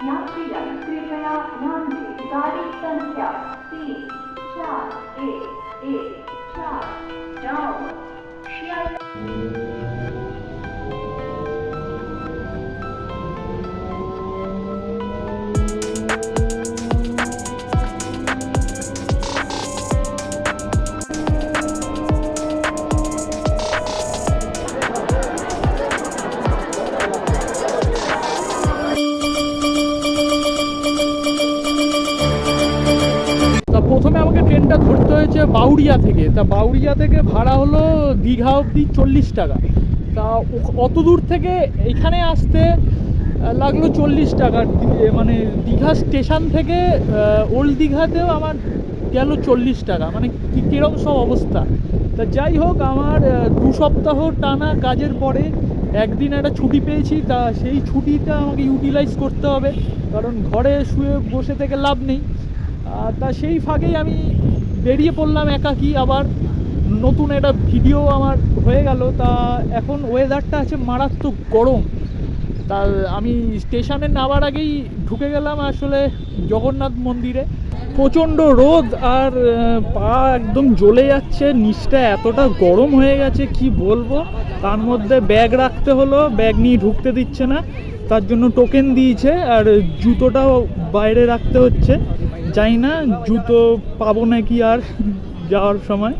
यात्रियां कृपया ध्यान दें, गाड़ी संख्या 34114 डाउन প্রথমে আমাকে ট্রেনটা ধরতে হয়েছে বাউরিয়া থেকে। তা বাউরিয়া থেকে ভাড়া হলো দীঘা অবধি 40 টাকা। তা অত দূর থেকে এখানে আসতে লাগলো 40 টাকা। মানে দীঘা স্টেশন থেকে ওল্ড দীঘাতেও আমার গেল 40 টাকা। মানে কীরকম সব অবস্থা। তা যাই হোক, আমার 2 সপ্তাহ টানা কাজের পরে একদিন একটা ছুটি পেয়েছি। তা সেই ছুটিটা আমাকে ইউটিলাইজ করতে হবে, কারণ ঘরে শুয়ে বসে থেকে লাভ নেই। তা সেই ফাঁকেই আমি বেরিয়ে পড়লাম একাকী। আবার নতুন একটা ভিডিও আমার হয়ে গেল। তা এখন ওয়েদারটা আছে মারাত্মক গরম। তা আমি স্টেশনে নামার আগেই ঢুকে গেলাম আসলে জগন্নাথ মন্দিরে। প্রচণ্ড রোদ আর পা একদম জ্বলে যাচ্ছে, নিচটা এতটা গরম হয়ে গেছে কি বলবো। তার মধ্যে ব্যাগ রাখতে হলো, ব্যাগ নিয়ে ঢুকতে দিচ্ছে না, তার জন্য টোকেন দিয়েছে। আর জুতোটাও বাইরে রাখতে হচ্ছে, জানি না জুতো পাবো নাকি আর যাওয়ার সময়।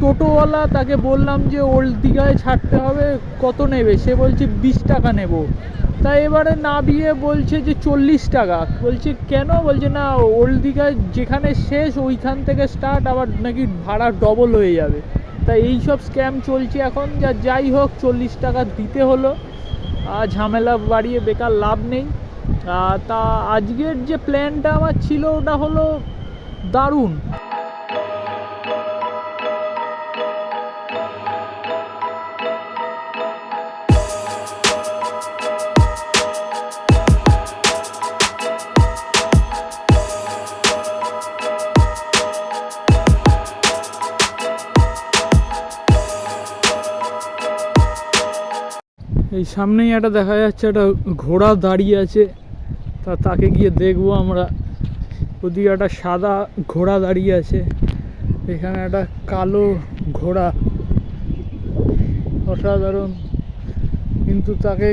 টোটোওয়ালা, তাকে বললাম যে ওল্ড দীঘায় ছাড়তে হবে, কত নেবে? সে বলছে 20 টাকা নেব। তাই এবারে নামিয়ে বলছে যে 40 টাকা। বলছে কেন? বলছে না, ওল্ড দীঘা যেখানে শেষ ওইখান থেকে স্টার্ট, আবার নাকি ভাড়া ডবল হয়ে যাবে। তাই এই সব স্ক্যাম চলছে এখন। যাই হোক, 40 টাকা দিতে হলো, ঝামেলা বাড়িয়ে বেকার লাভ নেই। তা আজকের যে প্ল্যানটা আমার ছিল ওটা হলো দারুণ। এই সামনেই একটা দেখা যাচ্ছে একটা ঘোড়া দাঁড়িয়ে আছে, তাকে গিয়ে দেখবো আমরা। ওদিকে একটা সাদা ঘোড়া দাঁড়িয়ে আছে, এখানে একটা কালো ঘোড়া, অসাধারণ। কিন্তু তাকে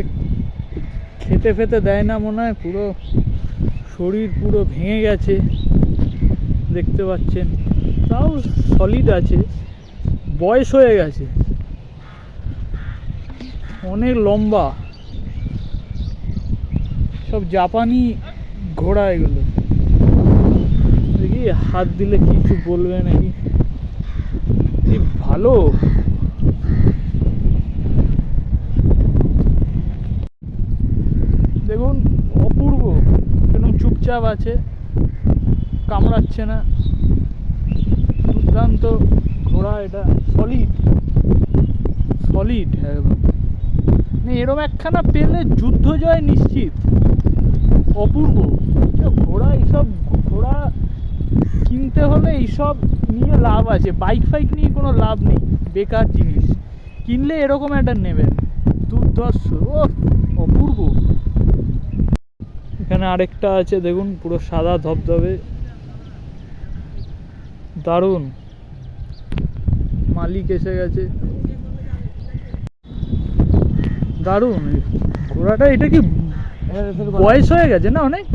খেতে ফেতে দেয় না মনে হয়, পুরো শরীর পুরো ভেঙে গেছে দেখতে পাচ্ছেন। তাও সলিড আছে, বয়স হয়ে গেছে, অনেক লম্বা। সব জাপানি ঘোড়া এগুলো। দেখি হাত দিলে কিছু বলবে নাকি। কি ভালো। দেখুন অপূর্ব, কেন চুপচাপ আছে, কামড়াচ্ছে না। দুর্দান্ত ঘোড়া এটা, সলিড সলিড একদম। এরম একখানা পেলে যুদ্ধ জয় নিশ্চিত। অপূর্ব ঘোড়া। এইসব ঘোড়া কিনতে হলে এইসব নিয়ে লাভ আছে, বাইক ফাইক নিয়ে কোনো লাভ নেই, বেকার জিনিস। কিনলে এরকম একটা নেবেন, দুর্ধর্ষ। ও অপূর্ব। এখানে আরেকটা আছে দেখুন, পুরো সাদা ধবধবে, দারুণ। মালিক এসে গেছে, দারুণ ঘোড়াটা। এটা কি বয়স হয়ে গেছে না অনেক?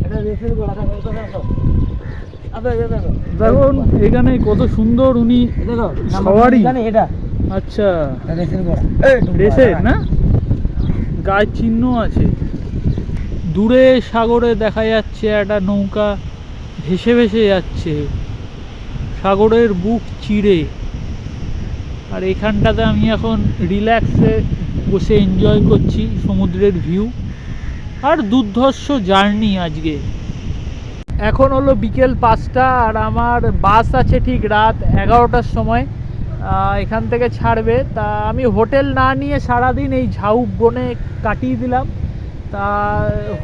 দেখুন এখানে কত সুন্দর উনি সওয়ারি। আচ্ছা, রেসের না, গায়ের চিহ্ন আছে। দূরে সাগরে দেখা যাচ্ছে একটা নৌকা ভেসে ভেসে যাচ্ছে সাগরের বুক চিরে। আর এখানটাতে আমি এখন রিল্যাক্সে বসে এনজয় করছি সমুদ্রের ভিউ। আর দুর্ধর্ষ জার্নি আজকে। এখন হলো বিকেল 5টা, আর আমার বাস আছে ঠিক রাত 11টার সময়, এখান থেকে ছাড়বে। তা আমি হোটেল না নিয়ে সারাদিন এই ঝাউক বনে কাটিয়ে দিলাম। তা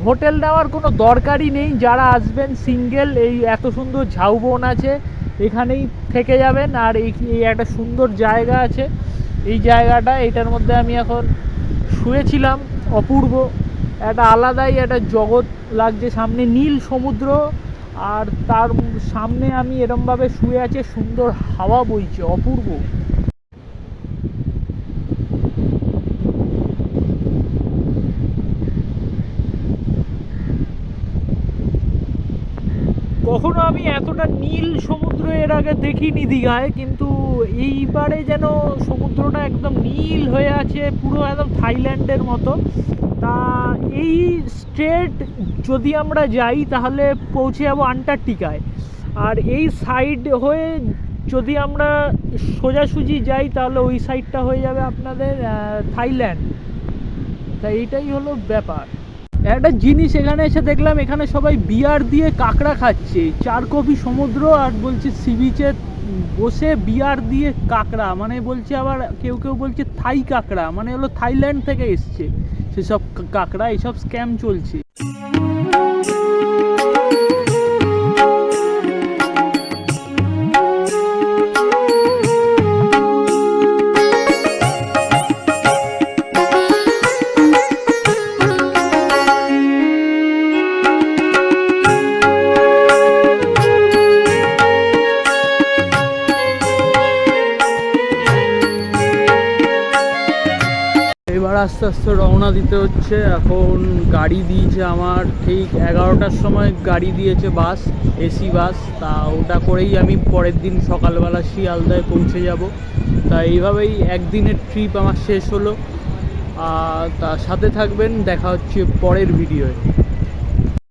হোটেল নেওয়ার কোনো দরকারই নেই, যারা আসবেন সিঙ্গেল, এই এত সুন্দর ঝাউবন আছে, এখানেই থেকে যাবেন। আর এই একটা সুন্দর জায়গা আছে, এই জায়গাটা, এটার মধ্যে আমি এখন শুয়েছিলাম। অপূর্ব, একটা আলাদাই একটা জগৎ লাগছে। সামনে নীল সমুদ্র, আর তার সামনে আমি এরমভাবে শুয়ে আছে, সুন্দর হাওয়া বইছে, অপূর্ব। কখনো আমি এতটা নীল সমুদ্র এর আগে দেখিনি দীঘায়, কিন্তু এইবারে যেন সমুদ্রটা একদম নীল হয়ে আছে, পুরো একদম থাইল্যান্ডের মতো। তা এই স্ট্রেট যদি আমরা যাই তাহলে পৌঁছে যাবো আন্টার্কটিকায়। আর এই সাইড হয়ে যদি আমরা সোজাসুজি যাই তাহলে ওই সাইডটা হয়ে যাবে আপনাদের থাইল্যান্ড। তা এইটাই হলো ব্যাপার। একটা জিনিস এখানে এসে দেখলাম, এখানে সবাই বিয়ার দিয়ে কাঁকড়া খাচ্ছে, 4 কপি সমুদ্র, আর বলছে সি বিচে বসে বিয়ার দিয়ে কাঁকড়া, মানে বলছে আবার কেউ কেউ বলছে থাই কাঁকড়া, মানে হলো থাইল্যান্ড থেকে এসছে সেসব কাঁকড়া। এইসব স্ক্যাম চলছে। আস্তে আস্তে রওনা দিতে হচ্ছে। এখন গাড়ি দিয়েছে আমার ঠিক 11টার সময় গাড়ি দিয়েছে, বাস, এসি বাস। তা ওটা করেই আমি পরের দিন সকালবেলা শিয়ালদায় পৌঁছে যাব। তা এইভাবেই একদিনের ট্রিপ আমার শেষ হলো। তার সাথে থাকবেন, দেখা হচ্ছে পরের ভিডিওয়ে।